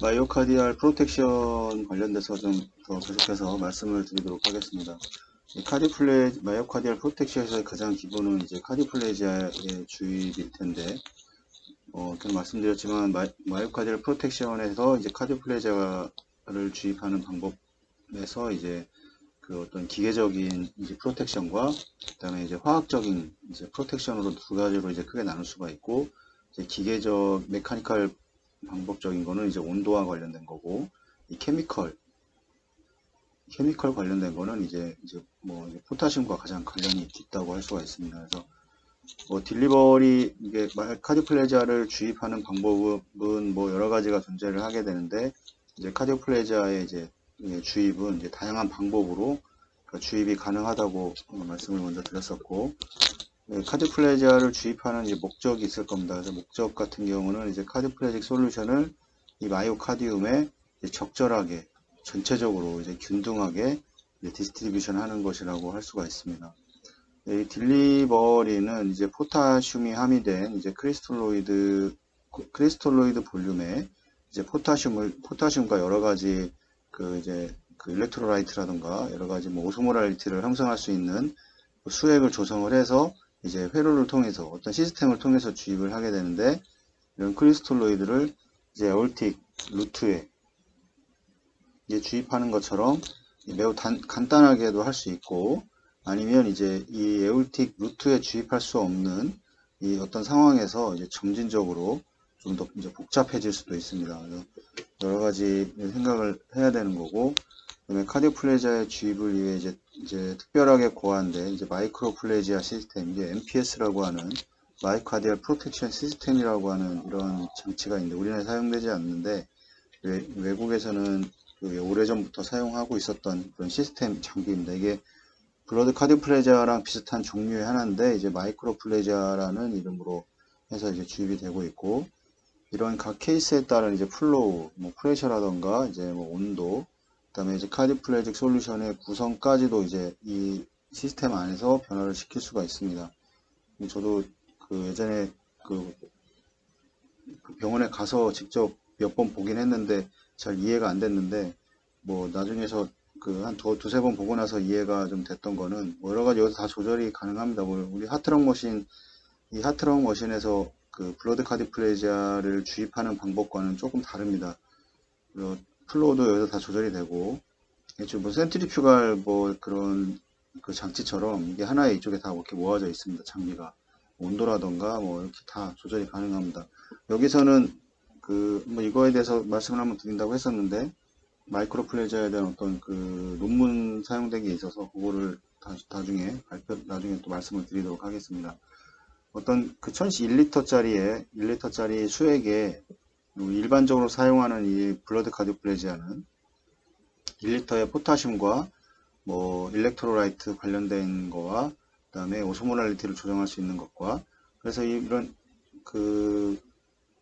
마이오카디알 프로텍션 관련돼서 좀 더 계속해서 말씀을 드리도록 하겠습니다. 마이오카디알 프로텍션에서의 가장 기본은 이제 카디플레지아의 주입일 텐데, 계속 말씀드렸지만, 마이오카디알 프로텍션에서 이제 카디플레지아를 주입하는 방법에서 이제 그 어떤 기계적인 이제 프로텍션과 그다음에 이제 화학적인 이제 프로텍션으로 두 가지로 이제 크게 나눌 수가 있고, 이제 기계적 메카니컬 방법적인 거는 이제 온도와 관련된 거고, 이 케미컬 관련된 거는 이제 뭐 포타슘과 가장 관련이 깊다고 할 수가 있습니다. 그래서 뭐 딜리버리 이게 카디오플레지아를 주입하는 방법은 뭐 여러 가지가 존재를 하게 되는데, 이제 카디오플레지아의 이제 주입은 이제 다양한 방법으로 주입이 가능하다고 말씀을 먼저 드렸었고, 카디오플레지아를 주입하는 이제 목적이 있을 겁니다. 그래서 목적 같은 경우는 이제 카디오플레직 솔루션을 이 마이오카디움에 적절하게 전체적으로 이제 균등하게 디스트리뷰션 하는 것이라고 할 수가 있습니다. 이 딜리버리는 이제 포타슘이 함유된 이제 크리스톨로이드 볼륨에 이제 포타슘과 여러 가지 그 일렉트로라이트라든가 여러 가지 뭐 오스모랄리티를 형성할 수 있는 수액을 조성을 해서 이제 회로를 통해서 어떤 시스템을 통해서 주입을 하게 되는데, 이런 크리스톨로이드를 이제 에올틱 루트에 이제 주입하는 것처럼 매우 간단하게도 할 수 있고, 아니면 이제 이 에올틱 루트에 주입할 수 없는 이 어떤 상황에서 이제 점진적으로 좀 더 이제 복잡해질 수도 있습니다. 그래서 여러 가지 생각을 해야 되는 거고, 그다음에 카디오플레지아의 주입을 위해 이제 특별하게 고안된 이제 마이크로플레지아 시스템, 이게 MPS라고 하는 마이오카디알 프로텍션 시스템이라고 하는 이런 장치가 있는데, 우리나라에 사용되지 않는데 외국에서는 오래전부터 사용하고 있었던 그런 시스템 장비입니다. 이게 블러드 카디오플레지아랑 비슷한 종류의 하나인데, 이제 마이크로플레지아라는 이름으로 해서 이제 주입이 되고 있고, 이런 각 케이스에 따른 이제 플로우, 뭐 프레셔라던가 이제 뭐 온도, 그다음에 이제 카디플레직 솔루션의 구성까지도 이제 이 시스템 안에서 변화를 시킬 수가 있습니다. 저도 그 예전에 그 병원에 가서 직접 몇 번 보긴 했는데 잘 이해가 안 됐는데, 뭐 나중에서 그 한 두세 번 보고 나서 이해가 좀 됐던 거는, 뭐 여러 가지 여기서 다 조절이 가능합니다. 뭐 우리 이 하트럭 머신에서 그 블러드 카디플레지아를 주입하는 방법과는 조금 다릅니다. 플로우도 여기서 다 조절이 되고, 뭐 센트리퓨갈 뭐 그런 그 장치처럼 이게 하나의 이쪽에 다 이렇게 모아져 있습니다. 장비가 온도라던가 뭐 이렇게 다 조절이 가능합니다. 여기서는 그 뭐 이거에 대해서 말씀을 한번 드린다고 했었는데, 마이크로플레지아에 대한 어떤 그 논문 사용된 게 있어서 그거를 나중에 또 말씀을 드리도록 하겠습니다. 어떤 그 1리터짜리 수액에 일반적으로 사용하는 이 블러드 카디오플레지아는 1리터의 포타슘과 뭐 일렉트로라이트 관련된 거와 그다음에 오스모랄리티를 조정할 수 있는 것과, 그래서 이런 그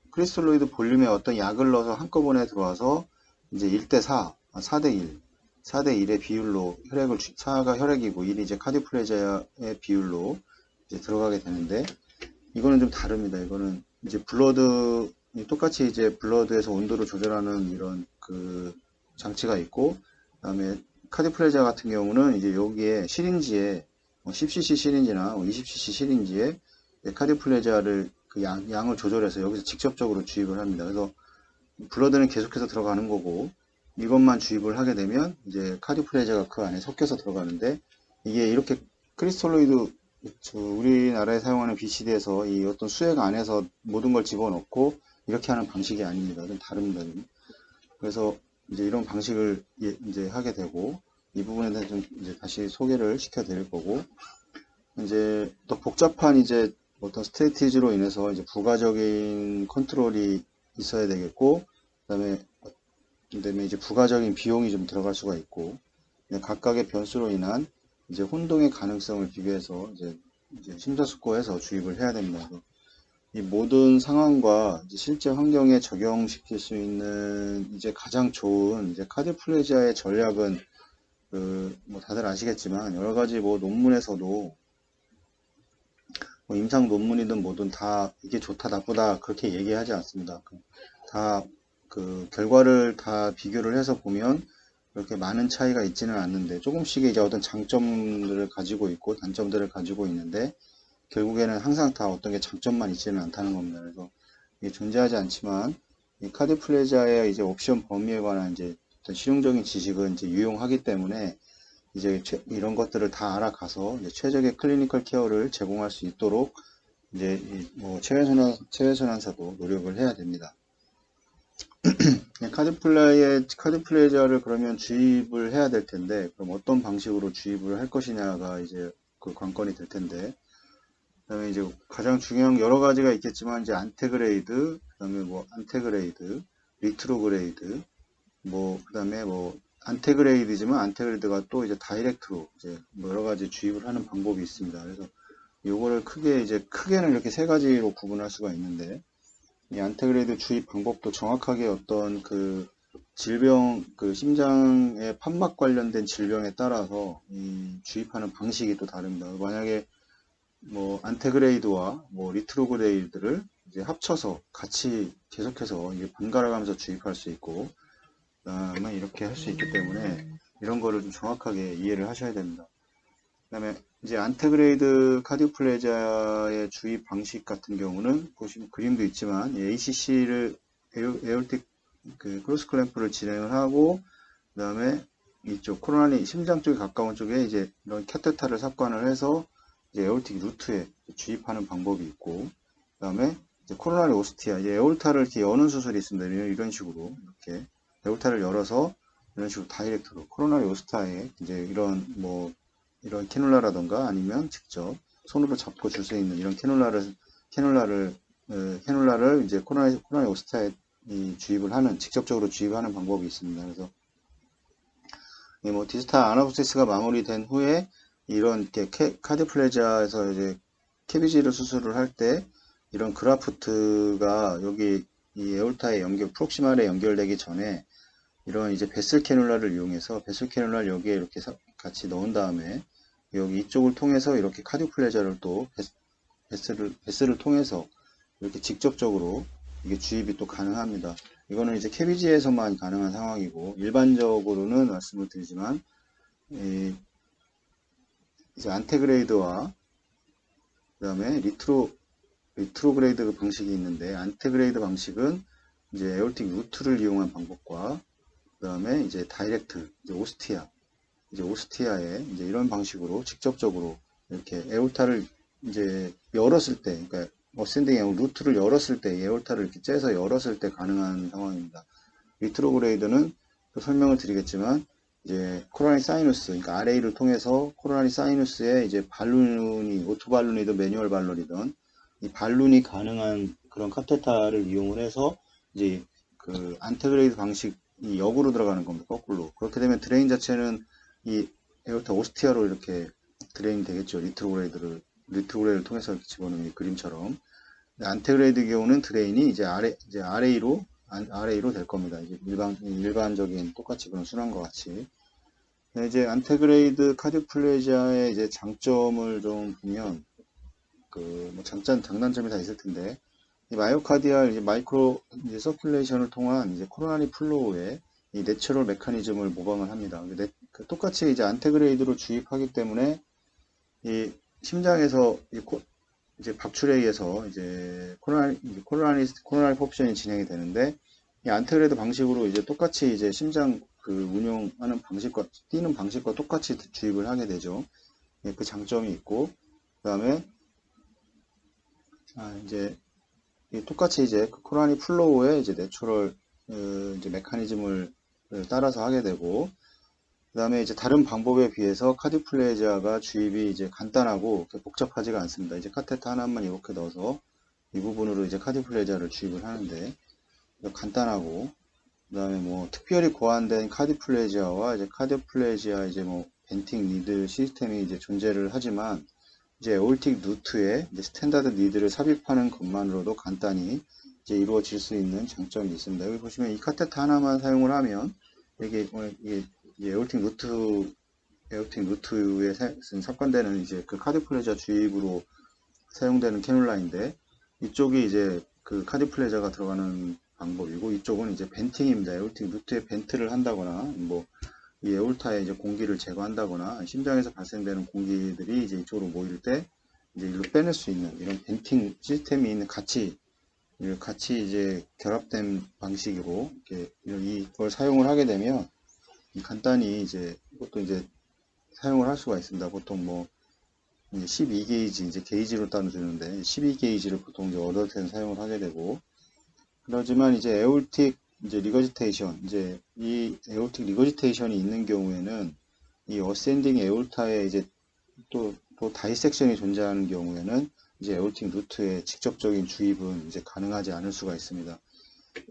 크리스톨로이드 볼륨에 어떤 약을 넣어서 한꺼번에 들어와서 이제 1대4, 4대1, 4대1의 비율로 4가 혈액이고 1이 이제 카디오플레지아의 비율로 이제 들어가게 되는데, 이거는 좀 다릅니다. 이거는 이제 똑같이 이제 블러드에서 온도를 조절하는 이런 그 장치가 있고, 그다음에 카디오플레지아 같은 경우는 이제 여기에 시린지에 10cc 시린지나 20cc 시린지에 카디오플레지아를 그 양을 조절해서 여기서 직접적으로 주입을 합니다. 그래서 블러드는 계속해서 들어가는 거고, 이것만 주입을 하게 되면 이제 카디오플레지아가 그 안에 섞여서 들어가는데, 이게 이렇게 크리스톨로이드 우리나라에 사용하는 BCD에서 이 어떤 수액 안에서 모든 걸 집어넣고 이렇게 하는 방식이 아닙니다. 좀 다릅니다. 좀. 그래서 이제 이런 방식을 이제 하게 되고, 이 부분에 대해서 좀 이제 다시 소개를 시켜 드릴 거고, 이제 더 복잡한 이제 어떤 스트레티지로 인해서 이제 부가적인 컨트롤이 있어야 되겠고, 그다음에 이제 부가적인 비용이 좀 들어갈 수가 있고, 각각의 변수로 인한 이제 혼동의 가능성을 비교해서 이제 심사숙고해서 주입을 해야 됩니다. 그래서 이 모든 상황과 이제 실제 환경에 적용시킬 수 있는 이제 가장 좋은 이제 카디오플레지아의 전략은 그 뭐 다들 아시겠지만 여러 가지 뭐 논문에서도 뭐 임상 논문이든 뭐든 다 이게 좋다 나쁘다 그렇게 얘기하지 않습니다. 다 그 결과를 다 비교를 해서 보면 그렇게 많은 차이가 있지는 않는데 조금씩의 이제 어떤 장점들을 가지고 있고 단점들을 가지고 있는데 결국에는 항상 다 어떤 게 장점만 있지는 않다는 겁니다. 그래서 이게 존재하지 않지만 이 카디플레지아의 이제 옵션 범위에 관한 이제 어떤 실용적인 지식은 이제 유용하기 때문에 이제 이런 것들을 다 알아가서 이제 최적의 클리니컬 케어를 제공할 수 있도록 이제 뭐 체외선환사도 노력을 해야 됩니다. 카디플레지아를 그러면 주입을 해야 될 텐데, 그럼 어떤 방식으로 주입을 할 것이냐가 이제 그 관건이 될 텐데, 그다음에 이제 가장 중요한 여러 가지가 있겠지만 이제 안테그레이드, 그다음에 뭐 안테그레이드, 리트로그레이드, 뭐 그다음에 뭐 안테그레이드지만 안테그레이드가 또 이제 다이렉트로 이제 뭐 여러 가지 주입을 하는 방법이 있습니다. 그래서 요거를 크게는 이렇게 세 가지로 구분할 수가 있는데, 이 안테그레이드 주입 방법도 정확하게 어떤 그 질병, 그 심장의 판막 관련된 질병에 따라서 이 주입하는 방식이 또 다릅니다. 만약에 뭐 안테그레이드와 뭐 리트로그레이드를 이제 합쳐서 같이 계속해서 이게 번갈아 가면서 주입할 수 있고, 그다음에 이렇게 할 수 있기 때문에 이런 거를 좀 정확하게 이해를 하셔야 됩니다. 그다음에 이제 안테그레이드 카디오플레지아의 주입 방식 같은 경우는 보시면 그림도 있지만 ACC를 에어틱 그 크로스 클램프를 진행을 하고, 그다음에 이쪽 코로나리 심장 쪽에 가까운 쪽에 이제 이런 캐테터를 삽관을 해서 이제 에어틱 루트에 주입하는 방법이 있고, 그다음에 이제 코로나리 오스티아, 이제 에올타를 이렇게 여는 수술이 있습니다. 이런 식으로 이렇게 에올타를 열어서 이런 식으로 다이렉트로 코로나리 오스타에 이제 이런 캐놀라라던가 아니면 직접 손으로 잡고 줄 수 있는 이런 캐놀라를 이제 코로나리 오스타에 주입을 하는, 직접적으로 주입하는 방법이 있습니다. 그래서 뭐 디스탈 아나스테시스가 마무리된 후에 이런 카디플레지아에서 이제 캐비지를 수술을 할 때 이런 그라프트가 여기 이 에올타에 프록시말에 연결되기 전에 이런 이제 베슬 캐놀라를 이용해서 베슬 캐놀라를 여기에 이렇게 같이 넣은 다음에 여기 이쪽을 통해서 이렇게 카디오플레지아를 또 베슬을 통해서 이렇게 직접적으로 이게 주입이 또 가능합니다. 이거는 이제 캐비지에서만 가능한 상황이고, 일반적으로는 말씀을 드리지만 이제 안테그레이드와 그다음에 리트로그레이드 방식이 있는데, 안테그레이드 방식은 이제 에올틱 루트를 이용한 방법과 그다음에 이제 다이렉트, 이제 오스티아에 이제 이런 방식으로 직접적으로 이렇게 에올타를 이제 열었을 때, 그러니까 어센딩 루트를 열었을 때, 에올타를 이렇게 째서 열었을 때 가능한 상황입니다. 리트로그레이드는 또 설명을 드리겠지만 이제 코로나리 사이누스, 그러니까 RA를 통해서 코로나리 사이누스에 이제 발룬이 오토발룬이든 매뉴얼 발룬이든 이 발룬이 가능한 그런 카테타를 이용을 해서 이제 그 안테그레이드 방식 이 역으로 들어가는 겁니다. 거꾸로. 그렇게 되면 드레인 자체는 이 에어타 오스티아로 이렇게 드레인 되겠죠. 리트로그레이드를 통해서 이렇게 집어넣는 이 그림처럼. 안테그레이드 경우는 드레인이 이제 RA로 될 겁니다. 이제 일반적인 똑같이 그런 순환과 같이. 네, 이제 안테그레이드 카디오플레지아의 이제 장점을 좀 보면 뭐 장단점이 다 있을 텐데, 이 마이오카디알 이제 마이크로 이제 서큘레이션을 통한 이제 코로나리 플로우의 이 내추럴 메커니즘을 모방을 합니다. 똑같이 이제 안테그레이드로 주입하기 때문에 이 심장에서 이제 박출에 의해서 이제 코로나리 포션이 진행이 되는데, 이 안테그레이드 방식으로 이제 똑같이 이제 심장 그 운용하는 방식과 뛰는 방식과 똑같이 주입을 하게 되죠. 그 장점이 있고, 그다음에 이제 똑같이 이제 그 코로나리 플로우의 이제 내추럴 이제 메커니즘을 따라서 하게 되고, 그 다음에 이제 다른 방법에 비해서 카디오플레지아가 주입이 이제 간단하고 복잡하지가 않습니다. 이제 카테터 하나만 이렇게 넣어서 이 부분으로 이제 카디오플레지아를 주입을 하는데 간단하고, 그 다음에 뭐 특별히 고안된 카디오플레지아와 이제 카디오플레지아 이제 뭐 벤팅 니드 시스템이 이제 존재를 하지만, 이제 에올틱 루트에 이제 스탠다드 니드를 삽입하는 것만으로도 간단히 이제 이루어질 수 있는 장점이 있습니다. 여기 보시면 이 카테터 하나만 사용을 하면 이게 에올틱 루트에 삽관되는 이제 그 카디오플레지아 주입으로 사용되는 캐놀라인데, 이쪽이 이제 그 카디오플레지아가 들어가는 방법이고, 이쪽은 이제 벤팅입니다. 에올틱 루트에 벤트를 한다거나, 뭐, 이 에올타에 이제 공기를 제거한다거나, 심장에서 발생되는 공기들이 이제 이쪽으로 모일 때, 이제 일로 빼낼 수 있는 이런 벤팅 시스템이 있는 같이 이제 결합된 방식으로, 이렇게, 이걸 사용을 하게 되면, 간단히 이제, 이것도 이제 사용을 할 수가 있습니다. 보통 뭐, 12게이지, 이제 게이지로 따져주는데, 12게이지를 보통 이제 얻을 때는 사용을 하게 되고, 그러지만 이제 에올틱 이제 리거지테이션, 이제 이 에올틱 리거지테이션이 있는 경우에는 이 어센딩 에올타에 이제 또 다이섹션이 존재하는 경우에는 이제 에올틱 루트의 직접적인 주입은 이제 가능하지 않을 수가 있습니다.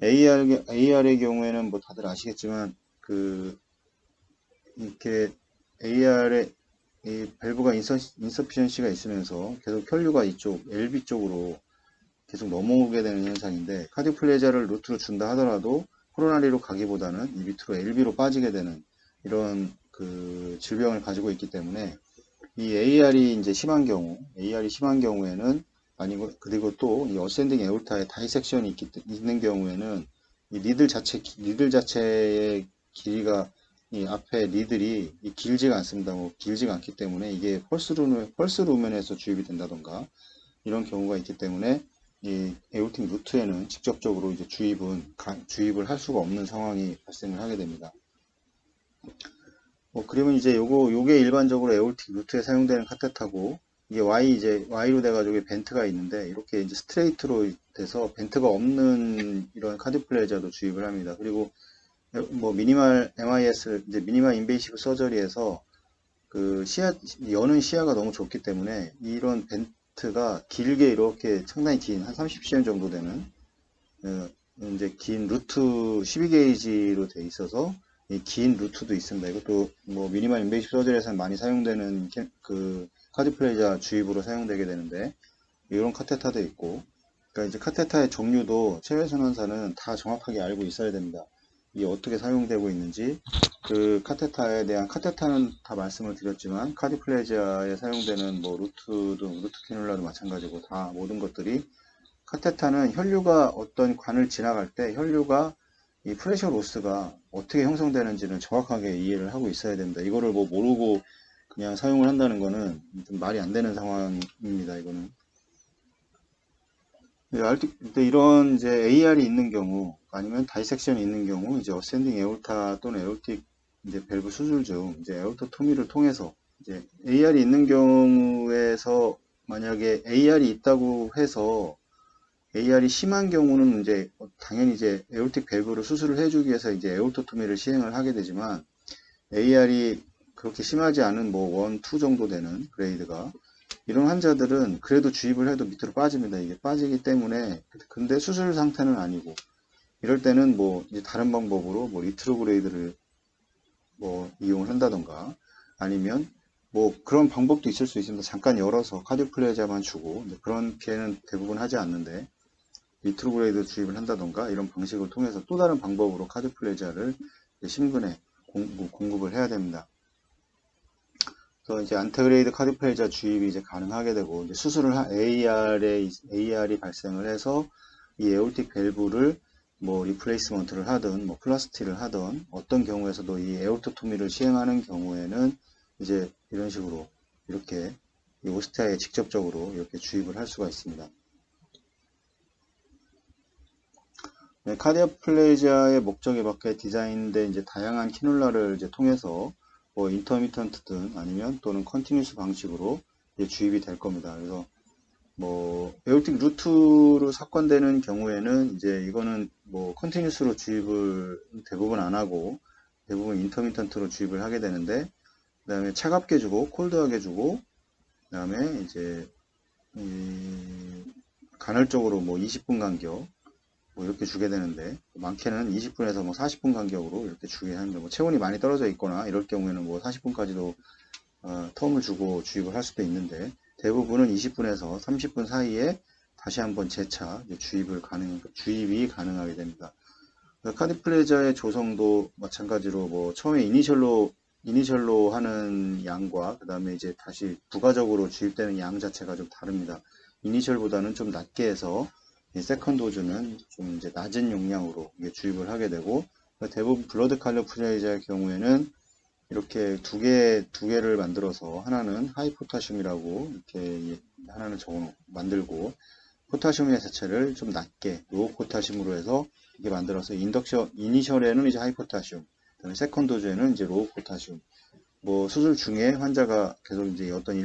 AR의 경우에는 뭐 다들 아시겠지만 이렇게 AR에 이 밸브가 인서피션시가 있으면서 계속 혈류가 이쪽 LV 쪽으로 계속 넘어오게 되는 현상인데, 카디오플레지아를 루트로 준다 하더라도 코로나리로 가기보다는 이 밑으로 LV로 빠지게 되는 이런 질병을 가지고 있기 때문에, 이 AR이 이제 심한 경우에는, 아니고, 그리고 또 이 어센딩 에올타에 다이섹션이 있는 경우에는 이 리들 자체의 길이가, 이 앞에 리들이 길지가 않습니다. 길지가 않기 때문에 이게 펄스 루멘에서 주입이 된다던가 이런 경우가 있기 때문에 이 에올틱 루트에는 직접적으로 이제 주입을 할 수가 없는 상황이 발생을 하게 됩니다. 그러면 이제 요게 일반적으로 에올틱 루트에 사용되는 카테타고, 이게 Y로 돼가지고 벤트가 있는데, 이렇게 이제 스트레이트로 돼서 벤트가 없는 이런 카디오플레지아도 주입을 합니다. 그리고 뭐 미니멀 MIS, 이제 미니멀 인베이시브 서저리에서 여는 시야가 너무 좁기 때문에 이런 벤트가 길게 이렇게 상당히 긴, 한 30cm 정도 되는, 이제 긴 루트 12게이지로 돼 있어서, 이 긴 루트도 있습니다. 이것도 뭐 미니멀 인베이시브 서저리에서는 많이 사용되는 카디오플레지아 주입으로 사용되게 되는데, 이런 카테타도 있고, 그러니까 이제 카테타의 종류도 체외선언사는 다 정확하게 알고 있어야 됩니다. 이게 어떻게 사용되고 있는지, 카테타는 다 말씀을 드렸지만, 카디오플레지아에 사용되는 뭐 루트 캐뉼라도 마찬가지고, 다 모든 것들이, 카테타는 혈류가 어떤 관을 지나갈 때 혈류가 이 프레셔 로스가 어떻게 형성되는지는 정확하게 이해를 하고 있어야 됩니다. 이거를 뭐 모르고 그냥 사용을 한다는 거는 좀 말이 안 되는 상황입니다. 이거는. 근데 이런 이제 AR이 있는 경우, 아니면 다이섹션이 있는 경우, 이제 어센딩 에올타 또는 에올틱 이제 밸브 수술 중 이제 에올토토미를 통해서, 이제 AR이 있는 경우에서, 만약에 AR이 있다고 해서 AR이 심한 경우는 이제 당연히 이제 에올틱 밸브를 수술을 해주기 위해서 이제 에올토토미를 시행을 하게 되지만, AR이 그렇게 심하지 않은 뭐 1, 2 정도 되는 그레이드가, 이런 환자들은 그래도 주입을 해도 밑으로 빠집니다. 이게 빠지기 때문에, 근데 수술 상태는 아니고, 이럴 때는 뭐 이제 다른 방법으로 뭐 리트로그레이드를 뭐 이용을 한다던가, 아니면 뭐 그런 방법도 있을 수 있습니다. 잠깐 열어서 카디오플레지아만 주고, 그런 피해는 대부분 하지 않는데, 리트로그레이드 주입을 한다던가 이런 방식을 통해서 또 다른 방법으로 카디오플레지아를 심근에 공급을 해야 됩니다. 그래서 이제 안테그레이드 카디오플레지아 주입이 이제 가능하게 되고, 이제 AR이 발생을 해서 이 에올틱 밸브를 뭐 리플레이스먼트를 하든 뭐 플라스티를 하든, 어떤 경우에서도 이 에올토토미를 시행하는 경우에는 이제 이런 식으로 이렇게 이 오스티아에 직접적으로 이렇게 주입을 할 수가 있습니다. 네, 카디오플레지아의 목적에 맞게 디자인된 이제 다양한 캐뉼라를 이제 통해서 뭐 인터미턴트든 아니면 또는 컨티뉴스 방식으로 이제 주입이 될 겁니다. 그래서 뭐 에올틱 루트로 삽관되는 경우에는 이제 이거는 뭐 컨티뉴스로 주입을 대부분 안 하고 대부분 인터미턴트로 주입을 하게 되는데, 그 다음에 차갑게 주고 콜드하게 주고, 그 다음에 이제 간헐적으로 뭐 20분 간격 뭐 이렇게 주게 되는데, 많게는 20분에서 뭐 40분 간격으로 이렇게 주게 하는데, 뭐 체온이 많이 떨어져 있거나 이럴 경우에는 뭐 40분까지도 텀을 주고 주입을 할 수도 있는데, 대부분은 20분에서 30분 사이에 다시 한번 재차 주입이 가능하게 됩니다. 카디플레지아의 조성도 마찬가지로 뭐 처음에 이니셜로 하는 양과 그 다음에 이제 다시 부가적으로 주입되는 양 자체가 좀 다릅니다. 이니셜보다는 좀 낮게 해서 이 세컨 도즈는 좀 이제 낮은 용량으로 이게 주입을 하게 되고, 대부분 블러드 칼리플레이저의 경우에는 이렇게 두 개를 만들어서 하나는 하이 포타슘이라고 이렇게 하나는 만들고, 포타슘의 자체를 좀 낮게 로우 포타슘으로 해서 이게 만들어서 이니셜에는 이제 하이 포타슘, 그다음에 세컨 도즈에는 이제 로우 포타슘. 뭐 수술 중에 환자가 계속 이제 어떤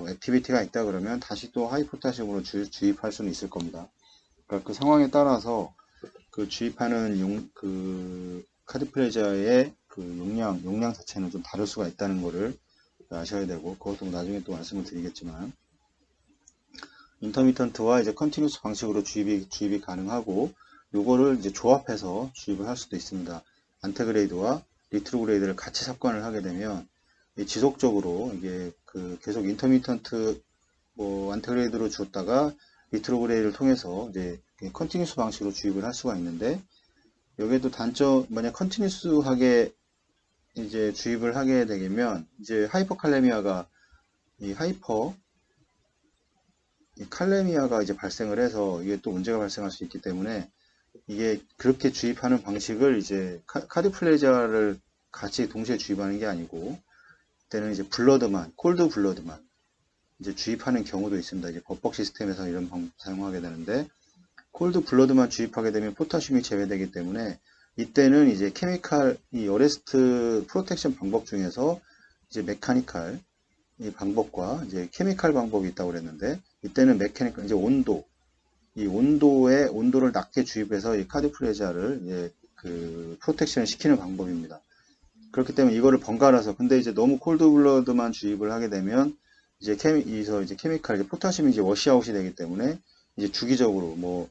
액티비티가 있다 그러면 다시 또 하이 포타슘으로 주입할 수는 있을 겁니다. 그러니까 그 상황에 따라서 그 주입하는 카디플레이저의 그 용량 자체는 좀 다를 수가 있다는 거를 아셔야 되고, 그것도 나중에 또 말씀을 드리겠지만, 인터미턴트와 이제 컨티뉴스 방식으로 주입이 가능하고, 요거를 이제 조합해서 주입을 할 수도 있습니다. 안테그레이드와 리트로그레이드를 같이 삽관을 하게 되면 지속적으로 이게 계속 인터미턴트 안테그레이드로 주었다가 리트로그레이드를 통해서 이제 컨티뉴스 방식으로 주입을 할 수가 있는데, 여기에도 단점, 만약 컨티뉴스하게 이제 주입을 하게 되면 이제 하이퍼칼레미아가 칼레미아가 이제 발생을 해서 이게 또 문제가 발생할 수 있기 때문에, 이게 그렇게 주입하는 방식을 이제 카디플레이저를 같이 동시에 주입하는 게 아니고, 그때는 이제 콜드 블러드만 이제 주입하는 경우도 있습니다. 이제 법복 시스템에서 이런 방법 사용하게 되는데, 콜드 블러드만 주입하게 되면 포타슘이 제외되기 때문에, 이때는 이제 이 어레스트 프로텍션 방법 중에서 이제 메카니칼 이 방법과 이제 케미칼 방법이 있다고 그랬는데, 이때는 메카니칼, 이제 온도를 낮게 주입해서 이 카디플레이저를 프로텍션을 시키는 방법입니다. 그렇기 때문에 이거를 번갈아서, 근데 이제 너무 콜드 블러드만 주입을 하게 되면 이제 케미칼, 포타슘이 이제 워시아웃이 되기 때문에 이제 주기적으로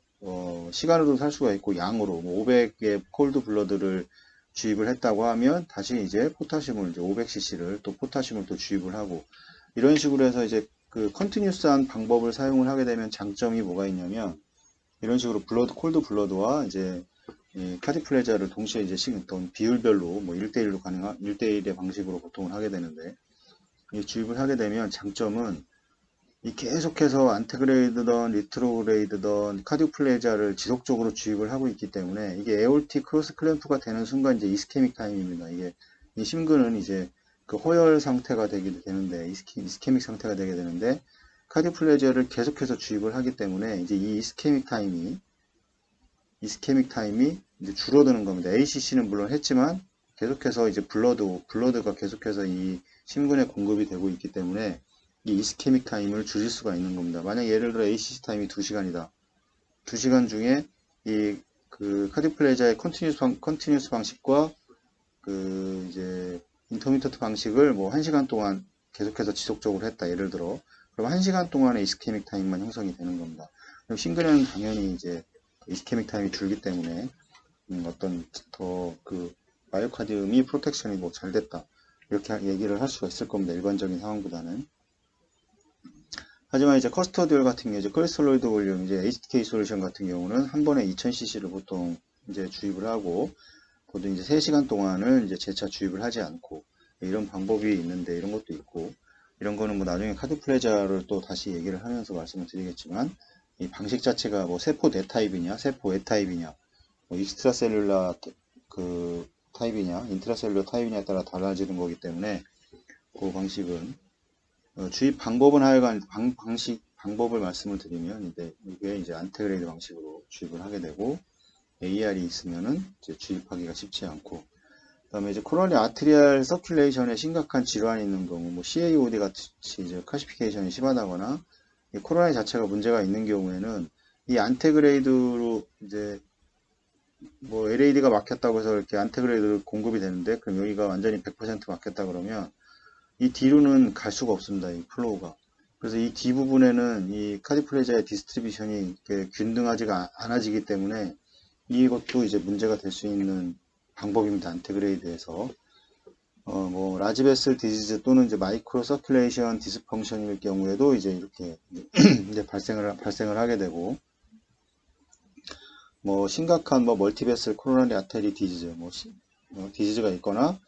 시간으로 살 수가 있고, 양으로 500의 콜드 블러드를 주입을 했다고 하면 다시 이제 포타슘을 이제 500cc를 또 포타슘을 또 주입을 하고, 이런 식으로 해서 이제 그 컨티뉴스한 방법을 사용을 하게 되면 장점이 뭐가 있냐면, 이런 식으로 콜드 블러드와 이제 카디플레이저를 동시에 이제 어떤 비율별로 1대1의 방식으로 보통을 하게 되는데, 이 주입을 하게 되면 장점은 이 계속해서 안테그레이드던 리트로그레이드던 카디플레이저를 지속적으로 주입을 하고 있기 때문에, 이게 에올틱 크로스 클램프가 되는 순간 이제 이스케믹 타임입니다. 이게 이 심근은 이제 그 허열 상태가 되게 되는데, 이스케믹 상태가 되게 되는데, 카디플레이저를 계속해서 주입을 하기 때문에 이제 이 이스케믹 타임이 이제 줄어드는 겁니다. ACC는 물론 했지만 계속해서 이제 블러드가 계속해서 이 심근에 공급이 되고 있기 때문에 이 이스케믹 타임을 줄일 수가 있는 겁니다. 만약 예를 들어 ACC 타임이 2시간이다. 2시간 중에 그 카디플레이저의 컨티뉴스 방식과 이제 인터미턴트 방식을 1시간 동안 계속해서 지속적으로 했다. 예를 들어. 그럼 1시간 동안의 이스케믹 타임만 형성이 되는 겁니다. 그럼 심근에는 당연히 이제 이스케믹 타임이 줄기 때문에 어떤 마이오카디움이 프로텍션이 잘 됐다. 이렇게 얘기를 할 수가 있을 겁니다. 일반적인 상황보다는. 하지만 이제 커스터디얼 같은 경우, 이제 크리스톨로이드 볼륨, 이제 HTK 솔루션 같은 경우는 한 번에 2000cc를 보통 이제 주입을 하고, 보통 이제 3시간 동안은 이제 재차 주입을 하지 않고, 이런 방법이 있는데, 이런 것도 있고, 이런 거는 나중에 카디플레이저를 또 다시 얘기를 하면서 말씀을 드리겠지만, 이 방식 자체가 세포 내 타입이냐, 세포 왜 타입이냐, 익스트라셀룰라 타입이냐, 인트라셀룰라 타입이냐에 따라 달라지는 거기 때문에, 그 방식은 주입 방법은 하여간 방법을 말씀을 드리면, 이게 이제 안테그레이드 방식으로 주입을 하게 되고, AR이 있으면은 이제 주입하기가 쉽지 않고, 그다음에 이제 코로나리 아트리얼 서큘레이션에 심각한 질환이 있는 경우, CAOD 같이 이제 칼시피케이션이 심하다거나, 이 코로나리 자체가 문제가 있는 경우에는 이 안테그레이드로 이제 LAD가 막혔다고 해서 이렇게 안테그레이드 공급이 되는데, 그럼 여기가 완전히 100% 막혔다 그러면 이 뒤로는 갈 수가 없습니다. 이 플로우가. 그래서 이 뒤부분에는 이 카디플레이저의 디스트리뷰션이 균등하지가 않아지기 때문에 이것도 이제 문제가 될 수 있는 방법입니다. 안테그레이드에서. 라지 베슬 디지즈 또는 이제 마이크로 서큘레이션 디스펑션일 경우에도 이제 이렇게 이제 발생을 하게 되고, 심각한 멀티베슬 코로나리 아테리 디지즈, 디지즈가 있거나,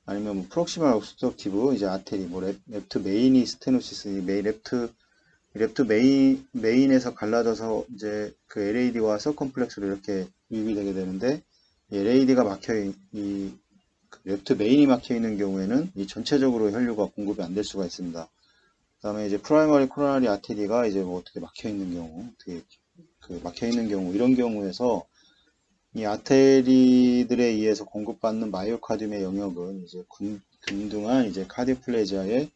아니면 프록시말 옵스트럭티브 이제 아테리, 랩트 메이니 스테노시스, 레프트 랩트 메인에서 갈라져서 이제 그 LAD와 서컴플렉스로 이렇게 유입이 되게 되는데, LAD가 랩트 메인이 막혀 있는 경우에는 이 전체적으로 혈류가 공급이 안 될 수가 있습니다. 그다음에 이제 프라이머리 코로나리 아테리가 이제 뭐 어떻게 막혀 있는 경우, 막혀 있는 경우, 이런 경우에서 이 아테리들에 의해서 공급받는 마이오카디움의 영역은 이제 균등한 이제 카디오플레지아의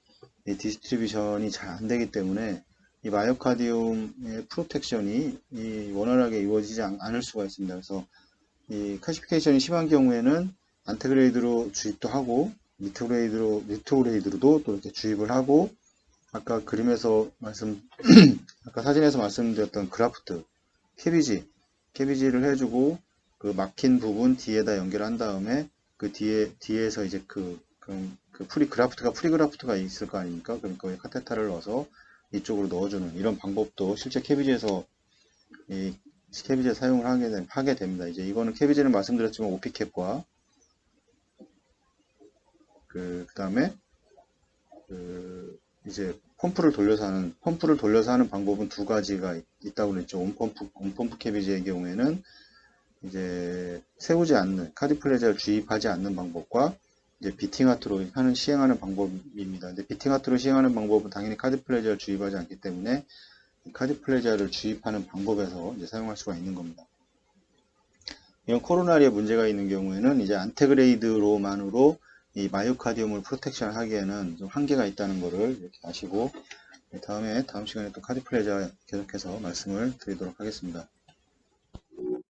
디스트리뷰션이 잘 안 되기 때문에 이 마이오카디움의 프로텍션이 원활하게 이루어지지 않을 수가 있습니다. 그래서 이 칼시피케이션이 심한 경우에는 안테그레이드로 주입도 하고 리트그레이드로도 또 이렇게 주입을 하고, 아까 아까 사진에서 말씀드렸던 그라프트, 캐비지를 해주고 그 막힌 부분 뒤에다 연결한 다음에 그 뒤에서 이제 프리그라프트가 있을 거 아닙니까? 그러니까 카테타를 넣어서 이쪽으로 넣어주는 이런 방법도 실제 캐비지에서 사용을 하게 됩니다. 이제 이거는 캐비지는 말씀드렸지만 오피캡과 그다음에 이제 펌프를 돌려서 하는 방법은 두 가지가 있다고 그랬죠. 온펌프 캐비지의 경우에는 이제 세우지 않는, 카디플레지아를 주입하지 않는 방법과 이제 비팅하트로 시행하는 방법입니다. 근데 비팅하트로 시행하는 방법은 당연히 카디플레지아를 주입하지 않기 때문에 카디플레지아를 주입하는 방법에서 이제 사용할 수가 있는 겁니다. 이런 코로나리에 문제가 있는 경우에는 이제 안테그레이드로만으로 이 마이오카디움을 프로텍션 하기에는 좀 한계가 있다는 것을 이렇게 아시고, 다음 시간에 또 카디플레지아 계속해서 말씀을 드리도록 하겠습니다.